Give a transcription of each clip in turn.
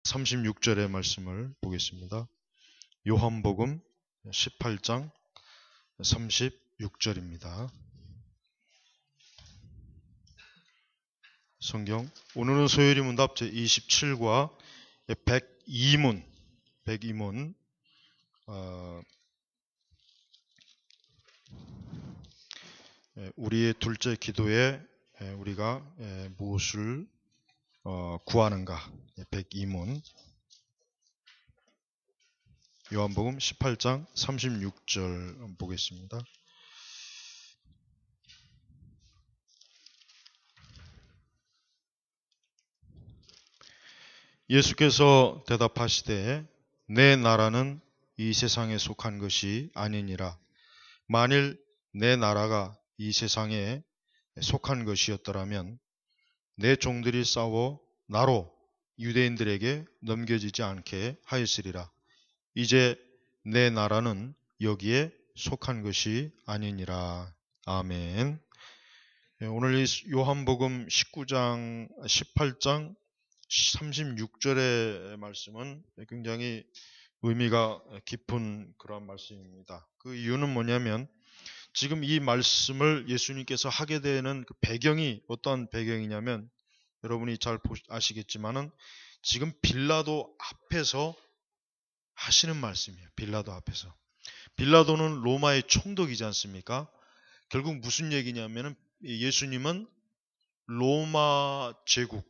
36절의 말씀을 보겠습니다. 요한복음 18장 36절입니다. 성경 오늘은 소요리 문답 제27과 102문 우리의 둘째 기도에 우리가 무엇을 구하는가 102문 요한복음 18장 36절 보겠습니다. 예수께서 대답하시되 내 나라는 이 세상에 속한 것이 아니니라. 만일 내 나라가 이 세상에 속한 것이었더라면 내 종들이 싸워 나로 유대인들에게 넘겨지지 않게 하였으리라. 이제 내 나라는 여기에 속한 것이 아니니라. 아멘. 오늘 이 요한복음 18장 36절의 말씀은 굉장히 의미가 깊은 그런 말씀입니다. 그 이유는 뭐냐면 지금 이 말씀을 예수님께서 하게 되는 그 배경이 어떤 배경이냐면 여러분이 잘 아시겠지만은 지금 빌라도 앞에서 하시는 말씀이에요. 빌라도 앞에서. 빌라도는 로마의 총독이지 않습니까? 결국 무슨 얘기냐면은 예수님은 로마 제국,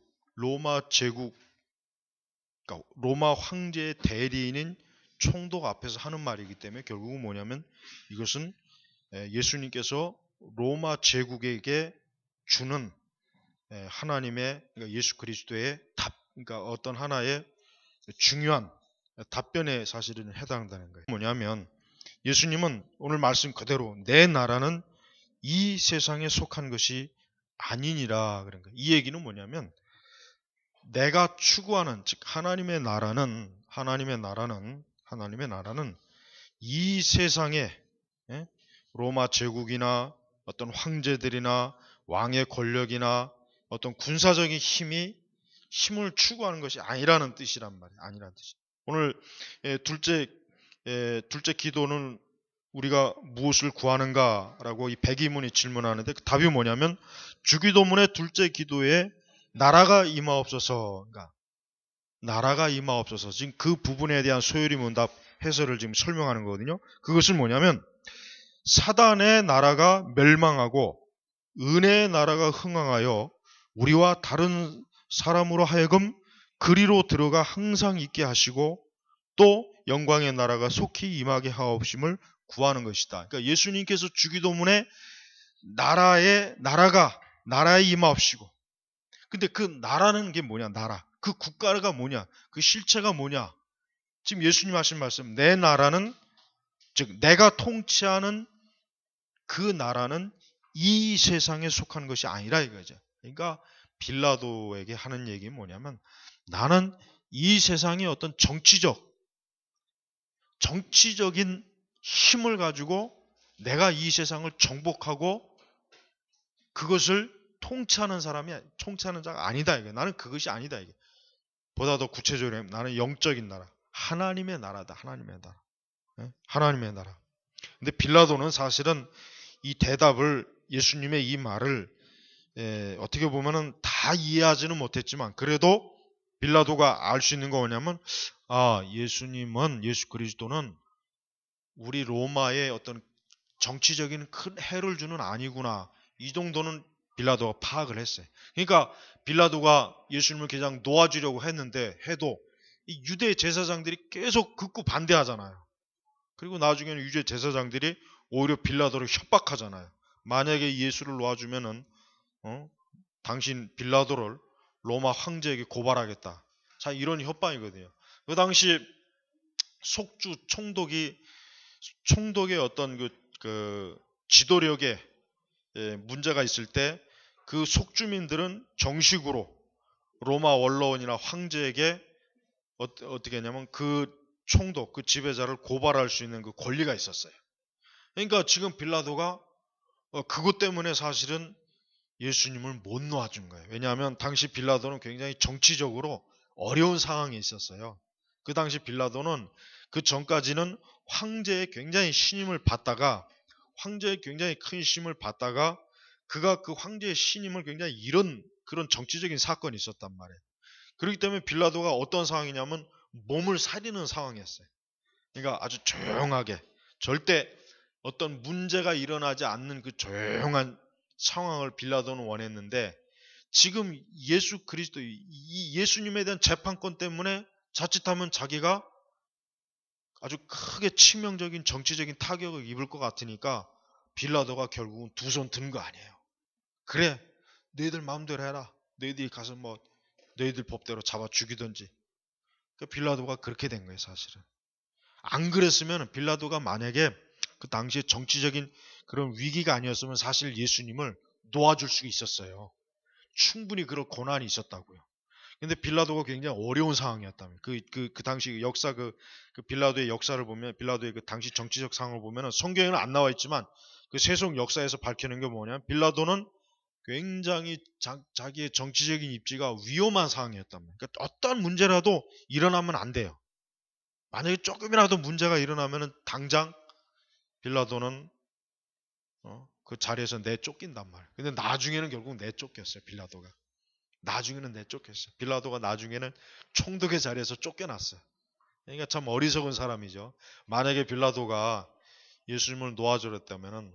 그러니까 로마 황제의 대리인인 총독 앞에서 하는 말이기 때문에 결국은 뭐냐면 이것은 예수님께서 로마 제국에게 주는 하나님의 그러니까 예수 그리스도의 그러니까 어떤 하나의 중요한 답변에 사실은 해당되는 거예요. 뭐냐면 예수님은 오늘 말씀 그대로 내 나라는 이 세상에 속한 것이 아니니라 그런 거예요. 이 얘기는 뭐냐면 내가 추구하는 즉 하나님의 나라는 이 세상에 로마 제국이나 어떤 황제들이나 왕의 권력이나 어떤 군사적인 힘을 추구하는 것이 아니라는 뜻이란 말이에요. 아니라는 뜻이. 오늘 둘째 기도는 우리가 무엇을 구하는가라고 이 백이문이 질문하는데 그 답이 뭐냐면 주기도문의 둘째 기도에 나라가 임하옵소서. 그러니까 나라가 임하옵소서. 지금 그 부분에 대한 소요리 문답 해설을 지금 설명하는 거거든요. 그것은 뭐냐면 사단의 나라가 멸망하고 은혜의 나라가 흥왕하여 우리와 다른 사람으로 하여금 그리로 들어가 항상 있게 하시고 또 영광의 나라가 속히 임하게 하옵심을 구하는 것이다. 그러니까 예수님께서 주기도문에 나라에 임하옵시고 근데 그 나라는 게 뭐냐? 나라. 그 국가가 뭐냐? 그 실체가 뭐냐? 지금 예수님 하신 말씀 내 나라는 즉 내가 통치하는 그 나라는 이 세상에 속한 것이 아니라 이거죠. 그러니까 빌라도에게 하는 얘기는 뭐냐면 나는 이 세상의 어떤 정치적인 힘을 가지고 내가 이 세상을 정복하고 그것을 통치하는 자가 아니다. 이게. 나는 그것이 아니다. 이게. 보다 더 구체적으로 나는 영적인 나라. 하나님의 나라다. 하나님의 나라. 하나님의 나라. 근데 빌라도는 사실은 이 대답을 예수님의 이 말을 어떻게 보면은 다 이해하지는 못했지만 그래도 빌라도가 알 수 있는 거 뭐냐면 예수 그리스도는 우리 로마의 어떤 정치적인 큰 해를 주는 아니구나. 이 정도는 빌라도가 파악을 했어요. 그러니까 빌라도가 예수님을 그냥 놓아주려고 해도 이 유대 제사장들이 계속 극구 반대하잖아요. 그리고 나중에는 유대 제사장들이 오히려 빌라도를 협박하잖아요. 만약에 예수를 놓아주면은 당신 빌라도를 로마 황제에게 고발하겠다. 자, 이런 협박이거든요. 그 당시 속주 총독의 어떤 그 지도력에 문제가 있을 때 그 속주민들은 정식으로 로마 원로원이나 황제에게 어떻게 했냐면 그 총독, 그 지배자를 고발할 수 있는 그 권리가 있었어요. 그러니까 지금 빌라도가 그것 때문에 사실은 예수님을 못 놓아준 거예요. 왜냐하면 당시 빌라도는 굉장히 정치적으로 어려운 상황에 있었어요. 그 당시 빌라도는 그 전까지는 황제의 굉장히 신임을 받다가 황제의 굉장히 큰 신임을 받다가 그가 그 황제의 신임을 굉장히 잃은 그런 정치적인 사건이 있었단 말이에요. 그렇기 때문에 빌라도가 어떤 상황이냐면 몸을 사리는 상황이었어요. 그러니까 아주 조용하게 절대 어떤 문제가 일어나지 않는 그 조용한 상황을 빌라도는 원했는데 지금 예수 그리스도 이 예수님에 대한 재판권 때문에 자칫하면 자기가 아주 크게 치명적인 정치적인 타격을 입을 것 같으니까 빌라도가 결국은 두 손 든 거 아니에요. 그래, 너희들 마음대로 해라. 너희들이 가서 뭐 너희들 법대로 잡아 죽이든지. 그 빌라도가 그렇게 된 거예요, 사실은. 안 그랬으면 빌라도가 만약에 그 당시에 정치적인 그런 위기가 아니었으면 사실 예수님을 놓아줄 수 있었어요. 충분히 그런 고난이 있었다고요. 근데 빌라도가 굉장히 어려운 상황이었다면 그 당시 역사 그 빌라도의 역사를 보면 빌라도의 그 당시 정치적 상황을 보면 성경에는 안 나와 있지만 그 세속 역사에서 밝히는 게 뭐냐면 빌라도는 굉장히 자기의 정치적인 입지가 위험한 상황이었단 말이에요. 그러니까 어떤 문제라도 일어나면 안 돼요. 만약에 조금이라도 문제가 일어나면 당장 빌라도는 그 자리에서 내쫓긴단 말이에요. 근데 나중에는 결국 내쫓겼어요. 빌라도가. 나중에는 내쫓겼어요. 빌라도가 나중에는 총독의 자리에서 쫓겨났어요. 그러니까 참 어리석은 사람이죠. 만약에 빌라도가 예수님을 놓아줬다면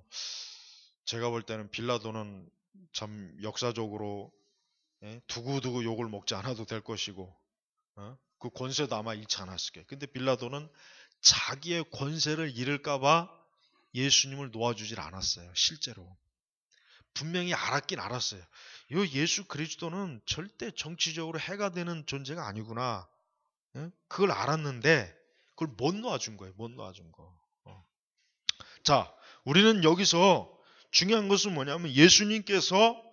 제가 볼 때는 빌라도는 참 역사적으로 두고두고 욕을 먹지 않아도 될 것이고 그 권세도 아마 잃지 않았을 거예요. 근데 빌라도는 자기의 권세를 잃을까봐 예수님을 놓아주질 않았어요. 실제로. 분명히 알았긴 알았어요. 요 예수 그리스도는 절대 정치적으로 해가 되는 존재가 아니구나. 그걸 알았는데 그걸 못 놓아준 거예요. 못 놓아준 거. 자, 우리는 여기서 중요한 것은 뭐냐면 예수님께서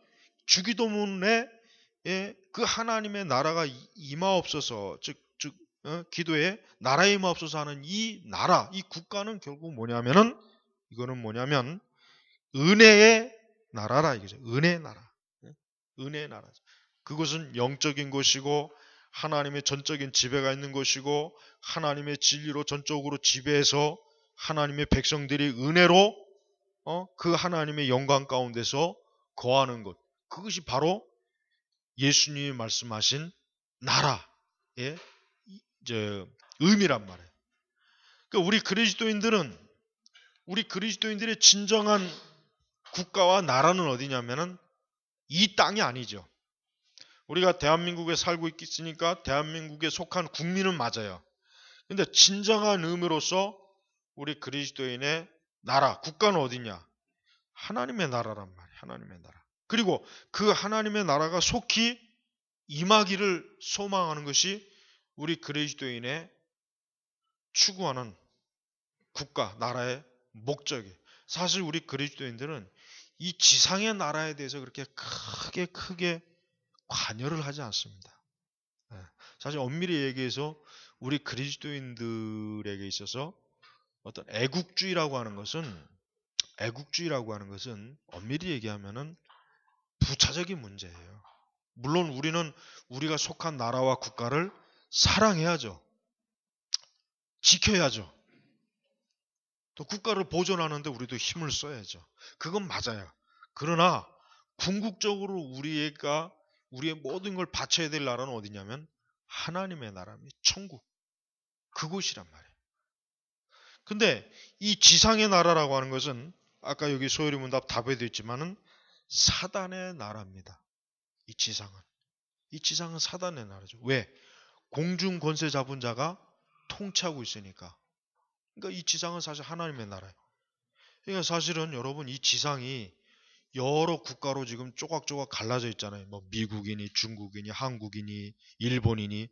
주기도문에 그 하나님의 나라가 임하옵소서 즉 기도에 나라에 임하옵소서 하는 이 나라 이 국가는 결국 뭐냐면은 이거는 뭐냐면 은혜의 나라라 이거죠. 은혜의 나라. 은혜의 나라. 그것은 영적인 것이고 하나님의 전적인 지배가 있는 것이고 하나님의 진리로 전적으로 지배해서 하나님의 백성들이 은혜로 그 하나님의 영광 가운데서 거하는 것. 그것이 바로 예수님이 말씀하신 나라의 의미란 말이에요. 그러니까 우리 그리스도인들의 진정한 국가와 나라는 어디냐면은 이 땅이 아니죠. 우리가 대한민국에 살고 있으니까 대한민국에 속한 국민은 맞아요. 근데 진정한 의미로서 우리 그리스도인의 나라, 국가는 어디냐? 하나님의 나라란 말이에요. 하나님의 나라. 그리고 그 하나님의 나라가 속히 임하기를 소망하는 것이 우리 그리스도인의 추구하는 국가, 나라의 목적이에요. 사실 우리 그리스도인들은 이 지상의 나라에 대해서 그렇게 크게 관여를 하지 않습니다. 사실 엄밀히 얘기해서 우리 그리스도인들에게 있어서 어떤 애국주의라고 하는 것은 엄밀히 얘기하면은 부차적인 문제예요. 물론 우리는 우리가 속한 나라와 국가를 사랑해야죠. 지켜야죠. 또 국가를 보존하는데 우리도 힘을 써야죠. 그건 맞아요. 그러나 궁극적으로 우리의 모든 걸 바쳐야 될 나라는 어디냐면 하나님의 나라입니다. 천국. 그곳이란 말이에요. 근데 이 지상의 나라라고 하는 것은 아까 여기 소요리 문답 답에 되어 있지만은 사단의 나라입니다. 이 지상은 사단의 나라죠. 왜? 공중 권세 잡은 자가 통치하고 있으니까. 그러니까 이 지상은 사실 하나님의 나라예요. 그러니까 사실은 여러분 이 지상이 여러 국가로 지금 조각조각 갈라져 있잖아요. 뭐 미국이니 중국이니 한국이니 일본이니.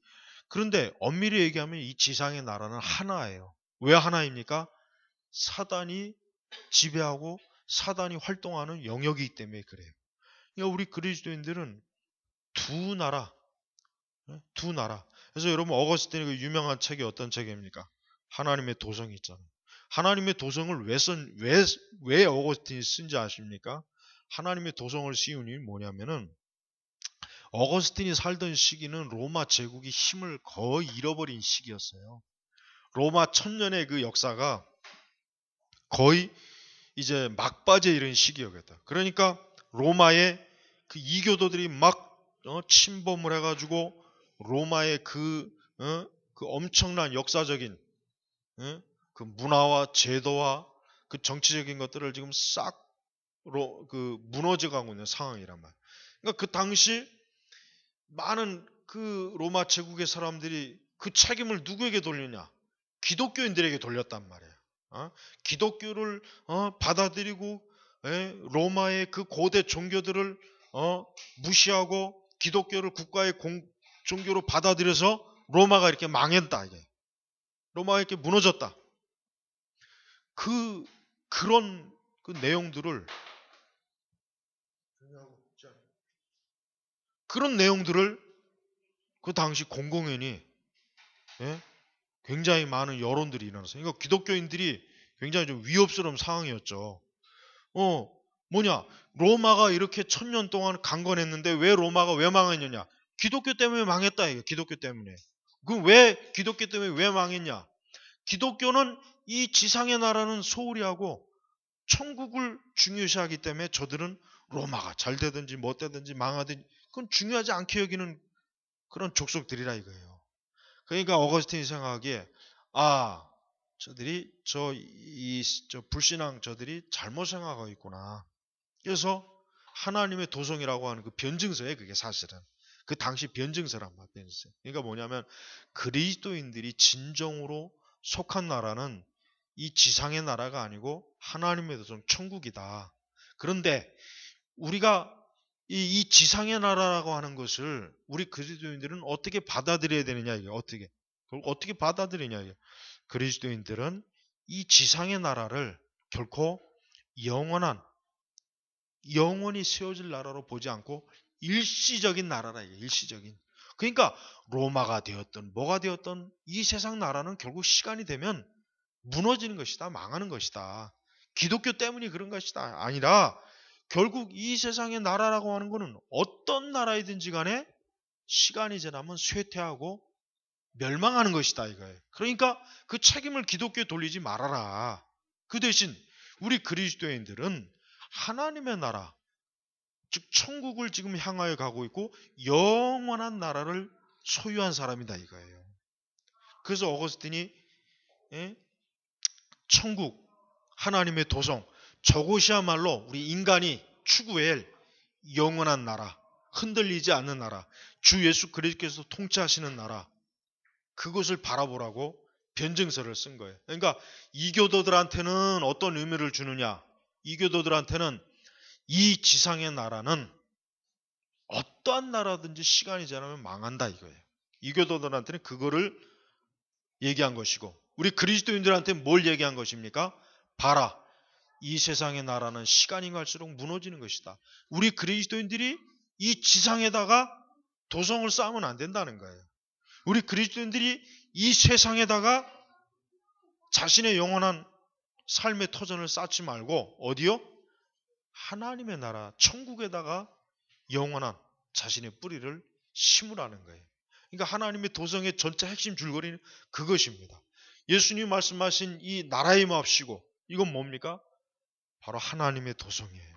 그런데 엄밀히 얘기하면 이 지상의 나라는 하나예요. 왜 하나입니까? 사단이 지배하고 사단이 활동하는 영역이기 때문에 그래요. 그러니까 우리 그리스도인들은 두 나라. 그래서 여러분 어거스틴의 그 유명한 책이 어떤 책입니까? 하나님의 도성이 있잖아요. 하나님의 도성을 왜 어거스틴이 쓴지 아십니까? 하나님의 도성을 씌운 이유는 뭐냐면은 어거스틴이 살던 시기는 로마 제국이 힘을 거의 잃어버린 시기였어요. 로마 천년의 그 역사가 거의 이제 막바지에 이른 시기였겠다. 그러니까 로마의 그 이교도들이 막 침범을 해가지고 로마의 그 엄청난 역사적인 그 문화와 제도와 그 정치적인 것들을 지금 싹 그 무너져가고 있는 상황이란 말이에요. 그러니까 그 당시 많은 그 로마 제국의 사람들이 그 책임을 누구에게 돌리냐? 기독교인들에게 돌렸단 말이에요. 기독교를 받아들이고 로마의 그 고대 종교들을 무시하고 기독교를 국가의 종교로 받아들여서 로마가 이렇게 망했다. 이게. 로마가 이렇게 무너졌다. 그런 그 내용들을 그 당시 공공연히 굉장히 많은 여론들이 일어났어요. 그러니까 기독교인들이 굉장히 좀 위협스러운 상황이었죠. 뭐냐? 로마가 이렇게 1000년 동안 강건했는데 왜 로마가 왜 망했느냐? 기독교 때문에 망했다 이게. 기독교 때문에. 그럼 왜 기독교 때문에 왜 망했냐? 기독교는 이 지상의 나라는 소홀히 하고 천국을 중요시하기 때문에 저들은 로마가 잘 되든지 못 되든지 망하든지 그건 중요하지 않게 여기는 그런 족속들이라 이거예요. 그러니까 어거스틴이 생각하기에 저들이 저 불신앙 저들이 잘못 생각하고 있구나. 그래서 하나님의 도성이라고 하는 그 변증서에 그게 사실은 그 당시 변증서란 말이에요. 변증서. 그러니까 뭐냐면 그리스도인들이 진정으로 속한 나라는 이 지상의 나라가 아니고 하나님의 도성 천국이다. 그런데 우리가 이 지상의 나라라고 하는 것을 우리 그리스도인들은 어떻게 받아들여야 되느냐 이게 그걸 어떻게 받아들이냐 이게. 그리스도인들은 이 지상의 나라를 결코 영원히 세워질 나라로 보지 않고 일시적인 나라라 이게. 일시적인. 그러니까 로마가 되었던 뭐가 되었던 이 세상 나라는 결국 시간이 되면 무너지는 것이다. 망하는 것이다. 기독교 때문이 그런 것이다. 아니라 결국 이 세상의 나라라고 하는 것은 어떤 나라이든지 간에 시간이 지나면 쇠퇴하고 멸망하는 것이다 이거예요. 그러니까 그 책임을 기독교에 돌리지 말아라. 그 대신 우리 그리스도인들은 하나님의 나라, 즉 천국을 지금 향하여 가고 있고 영원한 나라를 소유한 사람이다 이거예요. 그래서 어거스틴이 천국, 하나님의 도성, 저곳이야말로 우리 인간이 추구할 영원한 나라, 흔들리지 않는 나라, 주 예수 그리스도께서 통치하시는 나라, 그것을 바라보라고 변증서를 쓴 거예요. 그러니까 이교도들한테는 어떤 의미를 주느냐? 이교도들한테는 이 지상의 나라는 어떠한 나라든지 시간이 지나면 망한다 이거예요. 이교도들한테는 그거를 얘기한 것이고 우리 그리스도인들한테 뭘 얘기한 것입니까? 봐라. 이 세상의 나라는 시간이 갈수록 무너지는 것이다. 우리 그리스도인들이 이 지상에다가 도성을 쌓으면 안 된다는 거예요. 우리 그리스도인들이 이 세상에다가 자신의 영원한 삶의 터전을 쌓지 말고 어디요? 하나님의 나라 천국에다가 영원한 자신의 뿌리를 심으라는 거예요. 그러니까 하나님의 도성의 전체 핵심 줄거리는 그것입니다. 예수님 말씀하신 이 나라의 맙시고 이건 뭡니까? 바로 하나님의 도성이에요.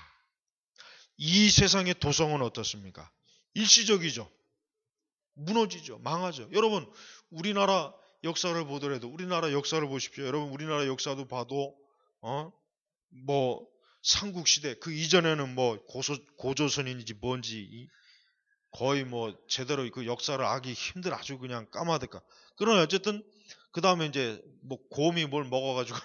이 세상의 도성은 어떻습니까? 일시적이죠. 무너지죠. 망하죠. 여러분 우리나라 역사를 보더라도 우리나라 역사를 보십시오. 여러분 우리나라 역사도 봐도 뭐 삼국시대 그 이전에는 뭐 고조선인지 뭔지 거의 뭐 제대로 그 역사를 알기 힘들 아주 그냥 까마득까. 그러나 어쨌든 그 다음에 이제 뭐 곰이 뭘 먹어가지고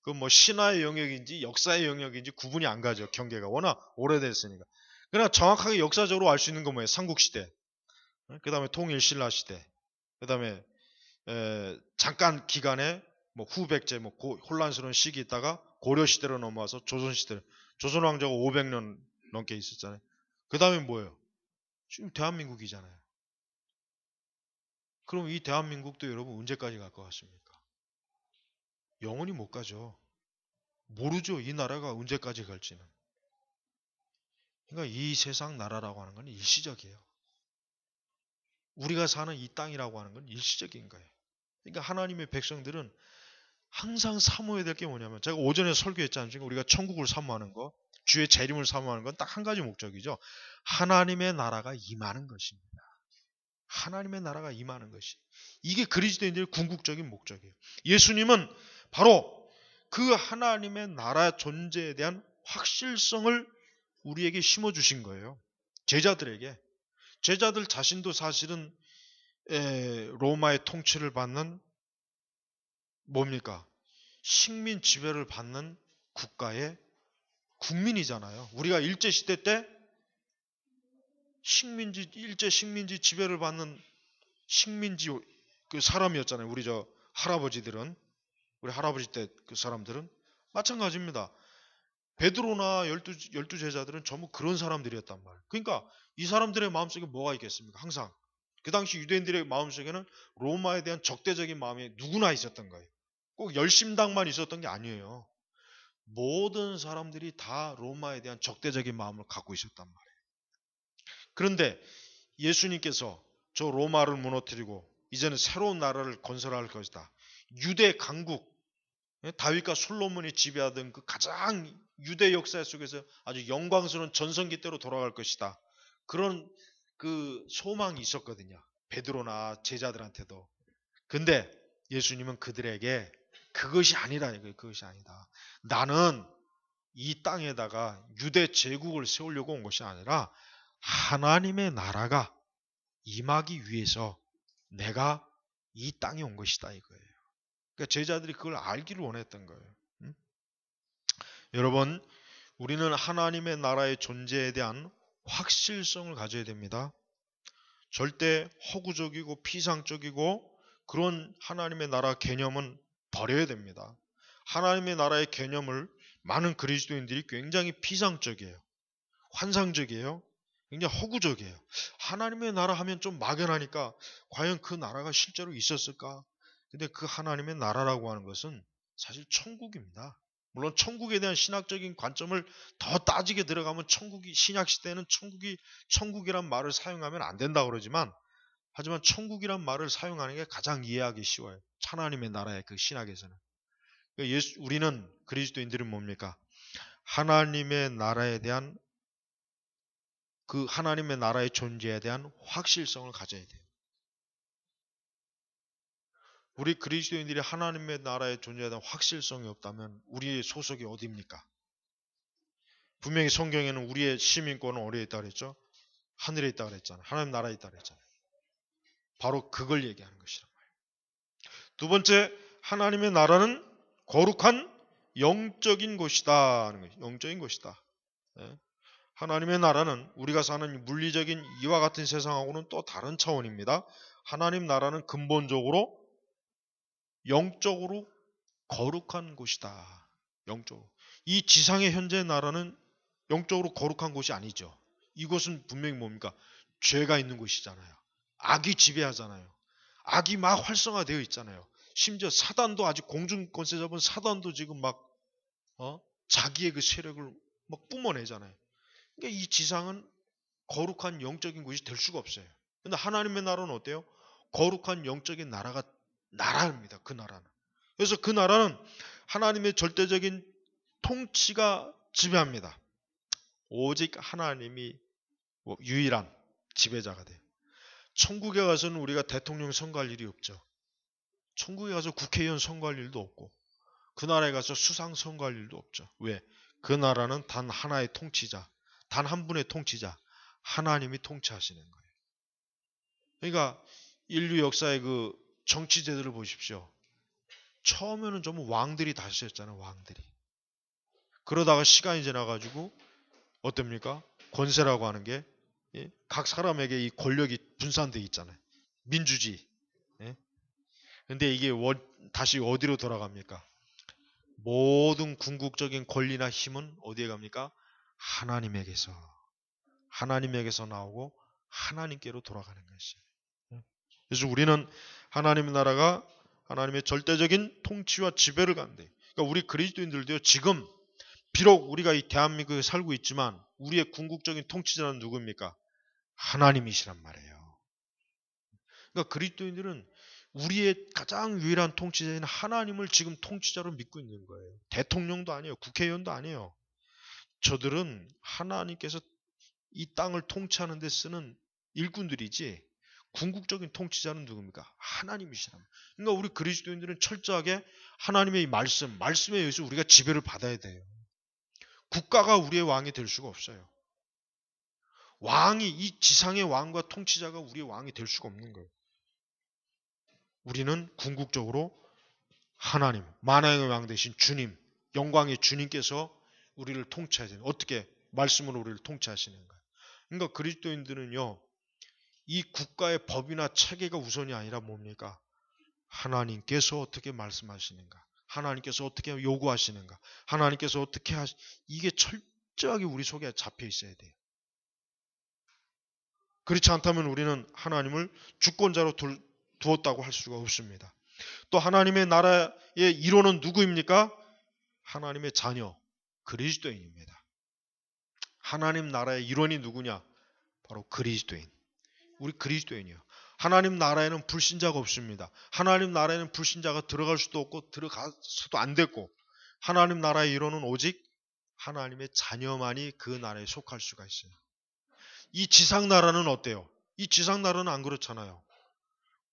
그 뭐 신화의 영역인지 역사의 영역인지 구분이 안 가죠. 경계가 워낙 오래됐으니까. 그러나 정확하게 역사적으로 알 수 있는 건 뭐예요? 삼국시대. 그 다음에 통일신라 시대. 그 다음에 잠깐 기간에 뭐 후백제 뭐 혼란스러운 시기 있다가 고려 시대로 넘어와서 조선 시대. 조선 왕조가 500년 넘게 있었잖아요. 그 다음에 뭐예요? 지금 대한민국이잖아요. 그럼 이 대한민국도 여러분 언제까지 갈 것 같습니까? 영원히 못 가죠. 모르죠. 이 나라가 언제까지 갈지는. 그러니까 이 세상 나라라고 하는 건 일시적이에요. 우리가 사는 이 땅이라고 하는 건 일시적인 거예요. 그러니까 하나님의 백성들은 항상 사모해야 될 게 뭐냐면, 제가 오전에 설교했지 않습니까? 우리가 천국을 사모하는 거, 주의 재림을 사모하는 건 딱 한 가지 목적이죠. 하나님의 나라가 임하는 것입니다. 하나님의 나라가 임하는 것이. 이게 그리스도인들의 궁극적인 목적이에요. 예수님은 바로 그 하나님의 나라 존재에 대한 확실성을 우리에게 심어주신 거예요. 제자들에게. 제자들 자신도 사실은 로마의 통치를 받는 뭡니까? 식민 지배를 받는 국가의 국민이잖아요. 우리가 일제시대 때 일제 식민지 지배를 받는 식민지 그 사람이었잖아요. 우리 저 할아버지들은, 우리 할아버지 때 그 사람들은 마찬가지입니다. 베드로나 열두 제자들은 전부 그런 사람들이었단 말이에요. 그러니까 이 사람들의 마음속에 뭐가 있겠습니까? 항상 그 당시 유대인들의 마음속에는 로마에 대한 적대적인 마음이 누구나 있었던 거예요. 꼭 열심당만 있었던 게 아니에요. 모든 사람들이 다 로마에 대한 적대적인 마음을 갖고 있었단 말이에요. 그런데 예수님께서 저 로마를 무너뜨리고 이제는 새로운 나라를 건설할 것이다. 유대 강국, 다윗과 솔로몬이 지배하던 그 가장 유대 역사 속에서 아주 영광스러운 전성기 때로 돌아갈 것이다. 그런 그 소망이 있었거든요. 베드로나 제자들한테도. 근데 예수님은 그들에게 그것이 아니라, 그것이 아니다. 나는 이 땅에다가 유대 제국을 세우려고 온 것이 아니라 하나님의 나라가 임하기 위해서 내가 이 땅에 온 것이다 이거예요. 그러니까 제자들이 그걸 알기를 원했던 거예요. 여러분, 우리는 하나님의 나라의 존재에 대한 확실성을 가져야 됩니다. 절대 허구적이고 피상적이고 그런 하나님의 나라 개념은 버려야 됩니다. 하나님의 나라의 개념을 많은 그리스도인들이 굉장히 피상적이에요. 환상적이에요. 굉장히 허구적이에요. 하나님의 나라 하면 좀 막연하니까 과연 그 나라가 실제로 있었을까? 근데 그 하나님의 나라라고 하는 것은 사실 천국입니다. 물론 천국에 대한 신학적인 관점을 더 따지게 들어가면 신약 시대에는 천국이란 말을 사용하면 안 된다 그러지만, 하지만 천국이란 말을 사용하는 게 가장 이해하기 쉬워요. 하나님의 나라의 그 신학에서는. 우리는 그리스도인들은 뭡니까? 하나님의 나라에 대한 그 하나님의 나라의 존재에 대한 확실성을 가져야 돼요. 우리 그리스도인들이 하나님의 나라의 존재에 대한 확실성이 없다면 우리의 소속이 어디입니까? 분명히 성경에는 우리의 시민권은 어디에 있다고 그랬죠? 하늘에 있다고 그랬잖아요. 하나님 나라에 있다고 그랬잖아요. 바로 그걸 얘기하는 것이란 말이에요. 두 번째, 하나님의 나라는 거룩한 영적인 곳이다 하는 거예요. 영적인 곳이다. 하나님의 나라는 우리가 사는 물리적인 이와 같은 세상하고는 또 다른 차원입니다. 하나님 나라는 근본적으로 영적으로 거룩한 곳이다. 영적으로. 이 지상의 현재 나라는 영적으로 거룩한 곳이 아니죠. 이곳은 분명히 뭡니까? 죄가 있는 곳이잖아요. 악이 지배하잖아요. 악이 막 활성화되어 있잖아요. 심지어 사단도, 아직 공중권세 잡은 사단도 지금 막 자기의 그 세력을 막 뿜어내잖아요. 그러니까 이 지상은 거룩한 영적인 곳이 될 수가 없어요. 근데 하나님의 나라는 어때요? 거룩한 영적인 나라입니다. 그 나라는. 그래서 그 나라는 하나님의 절대적인 통치가 지배합니다. 오직 하나님이 유일한 지배자가 돼요. 천국에 가서는 우리가 대통령 선거할 일이 없죠. 천국에 가서 국회의원 선거할 일도 없고, 그 나라에 가서 수상 선거할 일도 없죠. 왜? 그 나라는 단 하나의 통치자, 단 한 분의 통치자, 하나님이 통치하시는 거예요. 그러니까 인류 역사의 그 정치제도를 보십시오. 처음에는 전부 왕들이 다스렸잖아요. 왕들이. 그러다가 시간이 지나가지고 어떻습니까? 권세라고 하는 게 각 사람에게 이 권력이 분산되어 있잖아요. 민주주의. 근데 이게 다시 어디로 돌아갑니까? 모든 궁극적인 권리나 힘은 어디에 갑니까? 하나님에게서 나오고 하나님께로 돌아가는 것이에요. 그래서 우리는 하나님의 나라가 하나님의 절대적인 통치와 지배를 갖는데, 그러니까 우리 그리스도인들도요, 지금 비록 우리가 이 대한민국에 살고 있지만 우리의 궁극적인 통치자는 누구입니까? 하나님이시란 말이에요. 그러니까 그리스도인들은 우리의 가장 유일한 통치자인 하나님을 지금 통치자로 믿고 있는 거예요. 대통령도 아니에요. 국회의원도 아니에요. 저들은 하나님께서 이 땅을 통치하는 데 쓰는 일꾼들이지 궁극적인 통치자는 누굽니까? 하나님이시란 말이에요. 그러니까 우리 그리스도인들은 철저하게 하나님의 이 말씀에 의해서 우리가 지배를 받아야 돼요. 국가가 우리의 왕이 될 수가 없어요. 왕이, 이 지상의 왕과 통치자가 우리의 왕이 될 수가 없는 거예요. 우리는 궁극적으로 하나님, 만왕의 왕 되신 주님, 영광의 주님께서 우리를 통치하시는, 어떻게 말씀으로 우리를 통치하시는가. 그러니까 그리스도인들은요, 이 국가의 법이나 체계가 우선이 아니라 뭡니까? 하나님께서 어떻게 말씀하시는가, 하나님께서 어떻게 요구하시는가, 하나님께서 어떻게 이게 철저하게 우리 속에 잡혀 있어야 돼요. 그렇지 않다면 우리는 하나님을 주권자로 두었다고 할 수가 없습니다. 또 하나님의 나라의 일원은 누구입니까? 하나님의 자녀, 그리스도인입니다. 하나님 나라의 일원이 누구냐? 바로 그리스도인. 우리 그리스도인이요. 하나님 나라에는 불신자가 없습니다. 하나님 나라에는 불신자가 들어갈 수도 없고 들어가서도 안 됐고, 하나님 나라의 일원은 오직 하나님의 자녀만이 그 나라에 속할 수가 있어요. 이 지상 나라는 어때요? 이 지상 나라는 안 그렇잖아요.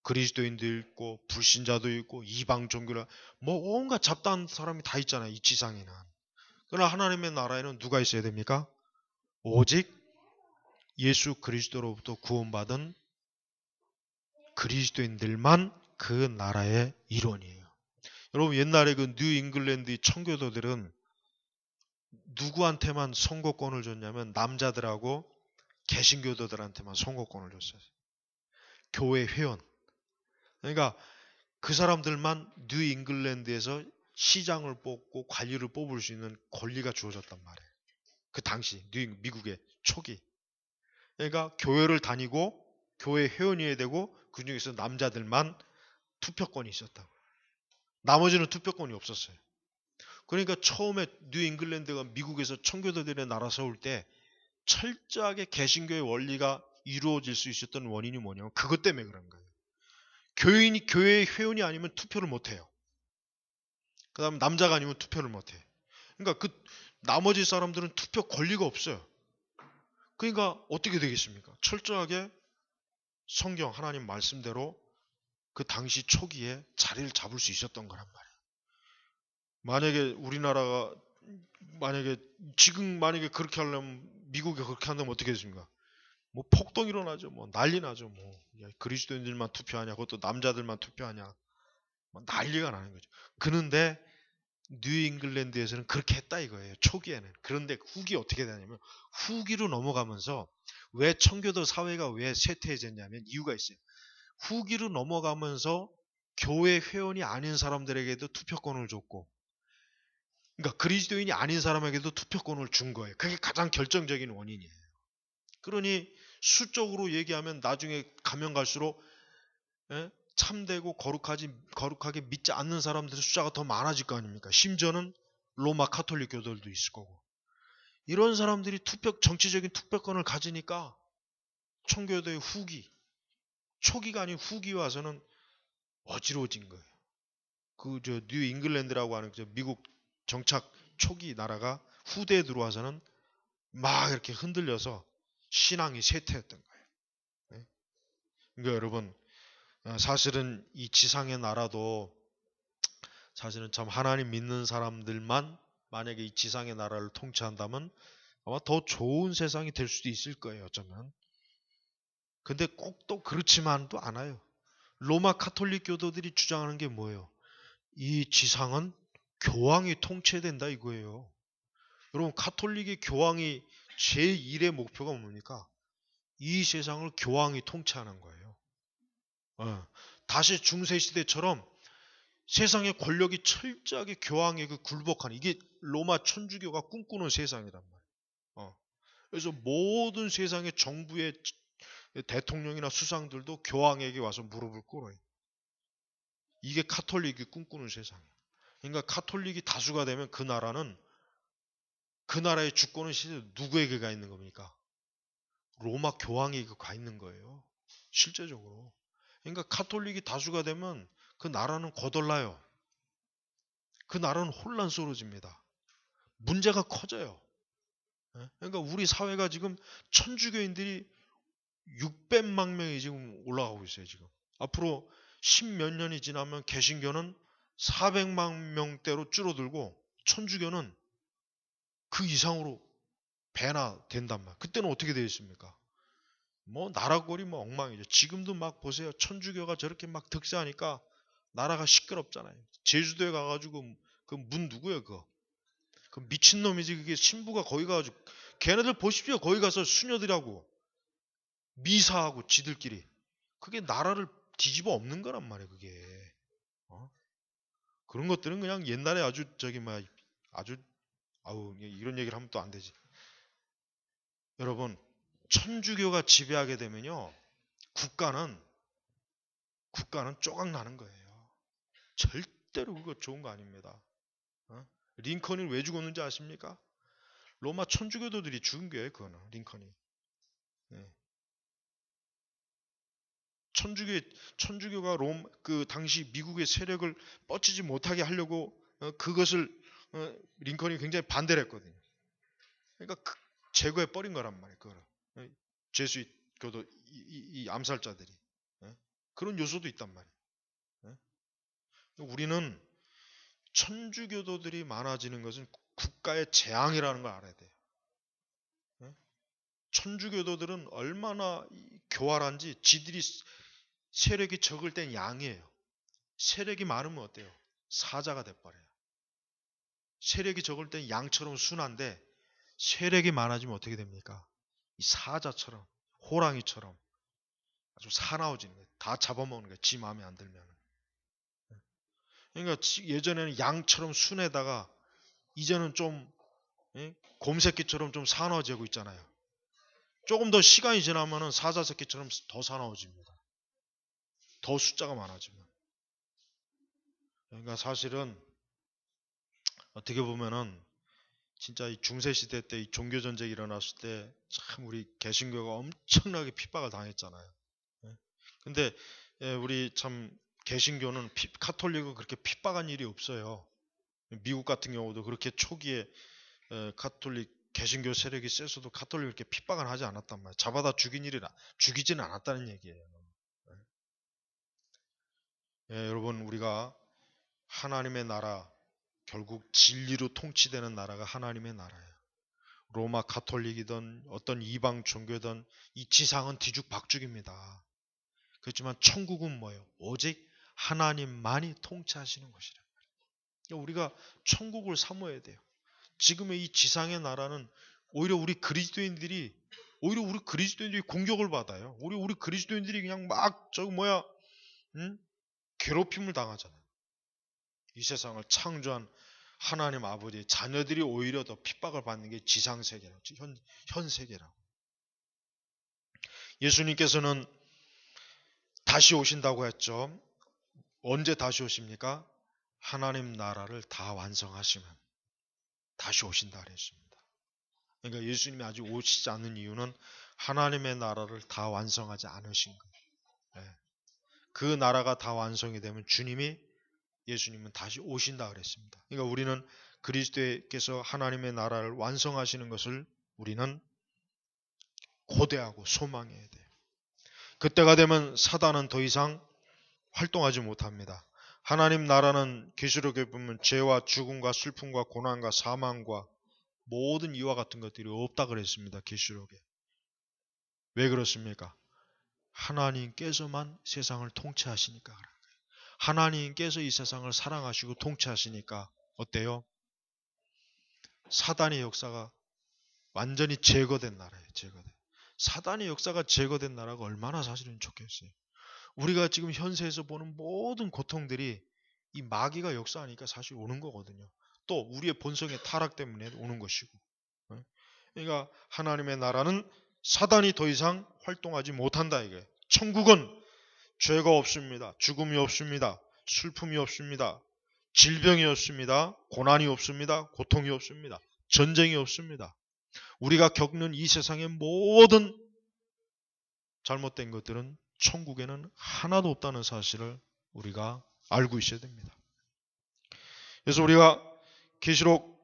그리스도인도 있고 불신자도 있고 이방 종교를 뭐 온갖 잡다한 사람이 다 있잖아요. 이 지상에는. 그러나 하나님의 나라에는 누가 있어야 됩니까? 오직 예수 그리스도로부터 구원받은 그리스도인들만 그 나라의 일원이에요. 여러분 옛날에 그 뉴 잉글랜드 청교도들은 누구한테만 선거권을 줬냐면 남자들하고 개신교도들한테만 선거권을 줬어요. 교회 회원. 그러니까 그 사람들만 뉴 잉글랜드에서 시장을 뽑고 관리를 뽑을 수 있는 권리가 주어졌단 말이에요. 그 당시 미국의 초기. 그러니까 교회를 다니고 교회 회원이어야 되고 그 중에서 남자들만 투표권이 있었다고. 나머지는 투표권이 없었어요. 그러니까 처음에 뉴 잉글랜드가 미국에서 청교도들의 나라 세울 때 철저하게 개신교의 원리가 이루어질 수 있었던 원인이 뭐냐면 그것 때문에 그런 거예요. 교인이 교회의 회원이 아니면 투표를 못해요. 그 다음 남자가 아니면 투표를 못해. 그러니까 그 나머지 사람들은 투표 권리가 없어요. 그러니까 어떻게 되겠습니까? 철저하게 성경 하나님 말씀대로 그 당시 초기에 자리를 잡을 수 있었던 거란 말이에요. 만약에 우리나라가 지금 그렇게 하려면 미국이 그렇게 한다면 어떻게 됐습니까? 뭐 폭동 일어나죠. 뭐 난리 나죠. 뭐 그리스도인들만 투표하냐, 그것도 남자들만 투표하냐, 뭐 난리가 나는 거죠. 그런데 뉴 잉글랜드에서는 그렇게 했다 이거예요. 초기에는. 그런데 후기 어떻게 되냐면 후기로 넘어가면서 왜 청교도 사회가 왜 쇠퇴해졌냐면 이유가 있어요. 후기로 넘어가면서 교회 회원이 아닌 사람들에게도 투표권을 줬고, 그러니까 그리스도인이 아닌 사람에게도 투표권을 준 거예요. 그게 가장 결정적인 원인이에요. 그러니 수적으로 얘기하면 나중에 가면 갈수록 참되고 거룩하게 믿지 않는 사람들의 숫자가 더 많아질 거 아닙니까? 심지어는 로마 카톨릭 교도들도 있을 거고. 이런 사람들이 정치적인 투표권을 가지니까 청교도의 초기가 아닌 후기 와서는 어지러워진 거예요. 뉴 잉글랜드라고 하는 미국 정착 초기 나라가 후대에 들어와서는 막 이렇게 흔들려서 신앙이 쇠퇴했던 거예요. 네? 그러니까 여러분, 사실은 이 지상의 나라도 사실은 참 하나님 믿는 사람들만 만약에 이 지상의 나라를 통치한다면 아마 더 좋은 세상이 될 수도 있을 거예요. 어쩌면. 근데 꼭 또 그렇지만도 않아요. 로마 카톨릭 교도들이 주장하는 게 뭐예요? 이 지상은 교황이 통치해야 된다 이거예요. 여러분 카톨릭의 교황이 제1의 목표가 뭡니까? 이 세상을 교황이 통치하는 거예요. 다시 중세시대처럼 세상의 권력이 철저하게 교황에게 굴복하는, 이게 로마 천주교가 꿈꾸는 세상이란 말이에요. 그래서 모든 세상의 정부의 대통령이나 수상들도 교황에게 와서 무릎을 꿇어요. 이게 카톨릭이 꿈꾸는 세상이에요. 그러니까 카톨릭이 다수가 되면 그 나라는 그 나라의 주권은 실제 누구에게 가 있는 겁니까? 로마 교황에게 가 있는 거예요. 실제적으로. 그러니까 카톨릭이 다수가 되면 그 나라는 거덜나요. 그 나라는 혼란스러워집니다. 문제가 커져요. 그러니까 우리 사회가 지금 천주교인들이 600만 명이 지금 올라가고 있어요. 지금 앞으로 10몇 년이 지나면 개신교는 400만 명대로 줄어들고 천주교는 그 이상으로 배나 된단 말이에요. 그때는 어떻게 되어 있습니까? 뭐 나라꼴이 뭐 엉망이죠. 지금도 막 보세요. 천주교가 저렇게 막 득세하니까 나라가 시끄럽잖아요. 제주도에 가가지고 그 문 누구예요? 그 미친놈이지. 그게 신부가 거기 가가지고 걔네들 보십시오. 거기 가서 수녀들하고 미사하고 지들끼리 그게 나라를 뒤집어 엎는 거란 말이에요. 그게 그런 것들은 그냥 옛날에 아주 저기 막 아주 아우 이런 얘기를 하면 또 안 되지. 여러분 천주교가 지배하게 되면요 국가는 쪼각 나는 거예요. 절대로 그거 좋은 거 아닙니다. 링컨이 왜 죽었는지 아십니까? 로마 천주교도들이 죽은 거예요. 그거는 링컨이. 천주교가 그 당시 미국의 세력을 뻗치지 못하게 하려고 그것을 링컨이 굉장히 반대를 했거든요. 그러니까 제거해 버린 거란 말이에요. 그거를. 제수잇 교도 이 암살자들이 그런 요소도 있단 말이에요. 우리는 천주교도들이 많아지는 것은 국가의 재앙이라는 걸 알아야 돼요. 천주교도들은 얼마나 교활한지 지들이 세력이 적을 땐 양이에요. 세력이 많으면 어때요? 사자가 돼버려요. 세력이 적을 땐 양처럼 순한데 세력이 많아지면 어떻게 됩니까? 이 사자처럼 호랑이처럼 아주 사나워지는 거예요. 다 잡아먹는 거예요. 지 마음에 안 들면. 그러니까 예전에는 양처럼 순해다가 이제는 좀 곰새끼처럼 좀 사나워지고 있잖아요. 조금 더 시간이 지나면 사자새끼처럼 더 사나워집니다. 더 숫자가 많아지면. 그러니까 사실은 어떻게 보면은 진짜 이 중세시대 때 이 종교전쟁이 일어났을 때 참 우리 개신교가 엄청나게 핍박을 당했잖아요. 근데 우리 참 개신교는 카톨릭은 그렇게 핍박한 일이 없어요. 미국 같은 경우도 그렇게 초기에 카톨릭 개신교 세력이 세서도 카톨릭을 이렇게 핍박을 하지 않았단 말이에요. 잡아다 죽이지는 않았다는 얘기예요. 여러분 우리가 하나님의 나라 결국 진리로 통치되는 나라가 하나님의 나라예요. 로마 가톨릭이든 어떤 이방 종교든 이 지상은 뒤죽박죽입니다. 그렇지만 천국은 뭐예요? 오직 하나님만이 통치하시는 것이라. 우리가 천국을 사모해야 돼요. 지금의 이 지상의 나라는 오히려 우리 그리스도인들이 공격을 받아요. 우리 그리스도인들이 그냥 막 괴롭힘을 당하잖아요. 이 세상을 창조한 하나님 아버지의 자녀들이 오히려 더 핍박을 받는 게 지상세계라고, 현 세계라고. 예수님께서는 다시 오신다고 했죠. 언제 다시 오십니까? 하나님 나라를 다 완성하시면 다시 오신다 그랬습니다. 그러니까 예수님이 아직 오시지 않는 이유는 하나님의 나라를 다 완성하지 않으신 거예요. 그 나라가 다 완성이 되면 예수님은 다시 오신다 그랬습니다. 그러니까 우리는 그리스도께서 하나님의 나라를 완성하시는 것을 우리는 고대하고 소망해야 돼요. 그때가 되면 사단은 더 이상 활동하지 못합니다. 하나님 나라는 계시록에 보면 죄와 죽음과 슬픔과 고난과 사망과 모든 이와 같은 것들이 없다 그랬습니다. 계시록에. 왜 그렇습니까? 하나님께서만 세상을 통치하시니까 그런 거예요. 하나님께서 이 세상을 사랑하시고 통치하시니까 어때요? 사단의 역사가 완전히 제거된 나라예요. 사단의 역사가 제거된 나라가 얼마나 사실은 좋겠어요. 우리가 지금 현세에서 보는 모든 고통들이 이 마귀가 역사하니까 사실 오는 거거든요. 또 우리의 본성의 타락 때문에 오는 것이고. 그러니까 하나님의 나라는 사단이 더 이상 활동하지 못한다 이게. 천국은 죄가 없습니다. 죽음이 없습니다. 슬픔이 없습니다. 질병이 없습니다. 고난이 없습니다. 고통이 없습니다. 전쟁이 없습니다. 우리가 겪는 이 세상의 모든 잘못된 것들은 천국에는 하나도 없다는 사실을 우리가 알고 있어야 됩니다. 그래서 우리가 계시록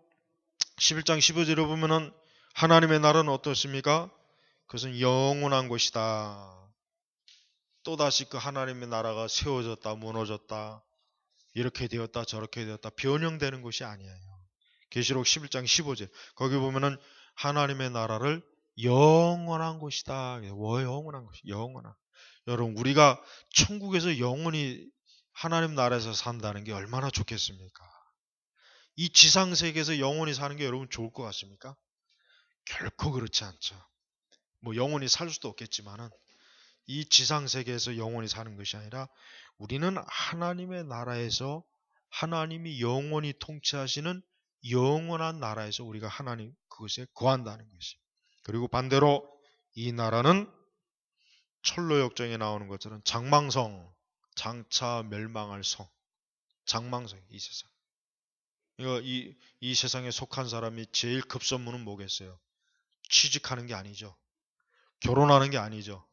11장 15절에 보면은 하나님의 나라는 어떻습니까? 그것은 영원한 것이다. 또다시 그 하나님의 나라가 세워졌다, 무너졌다, 이렇게 되었다, 저렇게 되었다, 변형되는 것이 아니에요. 계시록 11장 15절 거기 보면은 하나님의 나라를 영원한 것이다. 영원한 것이 영원한. 여러분 우리가 천국에서 영원히 하나님 나라에서 산다는 게 얼마나 좋겠습니까? 이 지상세계에서 영원히 사는 게 여러분 좋을 것 같습니까? 결코 그렇지 않죠. 뭐 영원히 살 수도 없겠지만은 이 지상세계에서 영원히 사는 것이 아니라 우리는 하나님의 나라에서 하나님이 영원히 통치하시는 영원한 나라에서 우리가 하나님 그것에 거한다는 것이에요. 그리고 반대로 이 나라는 철로역정에 나오는 것처럼 장망성, 장차 멸망할 성, 장망성, 이 세상. 이 세상에 속한 사람이 제일 급선무는 뭐겠어요? 취직하는 게 아니죠. 결혼하는 게 아니죠.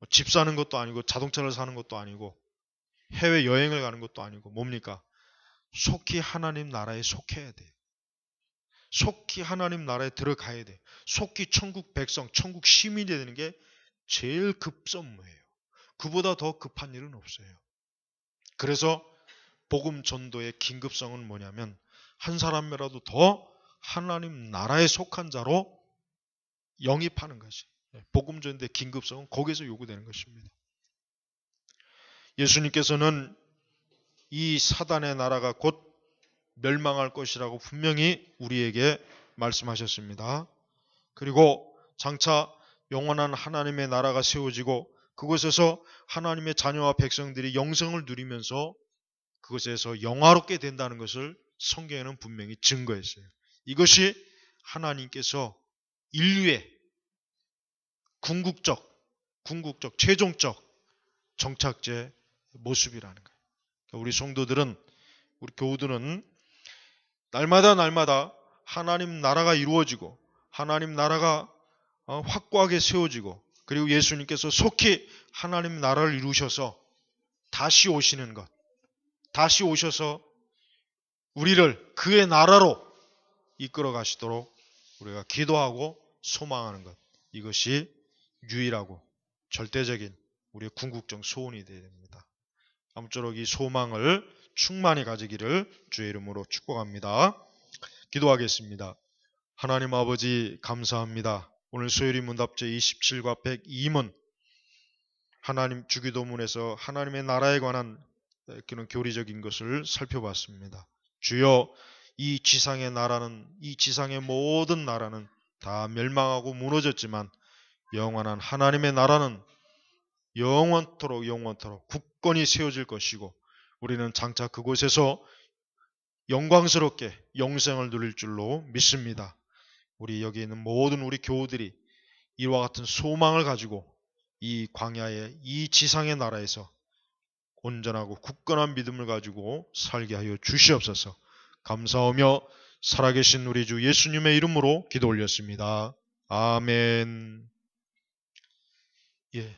집 사는 것도 아니고 자동차를 사는 것도 아니고 해외 여행을 가는 것도 아니고 뭡니까? 속히 하나님 나라에 속해야 돼요. 속히 하나님 나라에 들어가야 돼요. 속히 천국 백성, 천국 시민이 되는 게 제일 급선무예요. 그보다 더 급한 일은 없어요. 그래서 복음 전도의 긴급성은 뭐냐면 한 사람이라도 더 하나님 나라에 속한 자로 영입하는 것이. 복음 전도의 긴급성은 거기서 요구되는 것입니다. 예수님께서는 이 사단의 나라가 곧 멸망할 것이라고 분명히 우리에게 말씀하셨습니다. 그리고 장차 영원한 하나님의 나라가 세워지고 그곳에서 하나님의 자녀와 백성들이 영생을 누리면서 그것에서 영화롭게 된다는 것을 성경에는 분명히 증거했어요. 이것이 하나님께서 인류의 궁극적, 최종적 정착제 모습이라는 거예요. 우리 성도들은, 우리 교우들은 날마다 하나님 나라가 이루어지고 하나님 나라가 확고하게 세워지고 그리고 예수님께서 속히 하나님 나라를 이루셔서 다시 오시는 것, 다시 오셔서 우리를 그의 나라로 이끌어 가시도록 우리가 기도하고 소망하는 것, 이것이 유일하고 절대적인 우리의 궁극적 소원이 되어야 됩니다. 아무쪼록 이 소망을 충만히 가지기를 주의 이름으로 축복합니다. 기도하겠습니다. 하나님 아버지 감사합니다. 오늘 소요리 문답제 27과 102문 하나님 주기도문에서 하나님의 나라에 관한 그런 교리적인 것을 살펴봤습니다. 주여 이 지상의 나라는, 이 지상의 모든 나라는 다 멸망하고 무너졌지만 영원한 하나님의 나라는 영원토록 굳건히 세워질 것이고 우리는 장차 그곳에서 영광스럽게 영생을 누릴 줄로 믿습니다. 우리 여기 있는 모든 우리 교우들이 이와 같은 소망을 가지고 이 광야의 이 지상의 나라에서 온전하고 굳건한 믿음을 가지고 살게 하여 주시옵소서. 감사하며 살아계신 우리 주 예수님의 이름으로 기도 올렸습니다. 아멘. 예.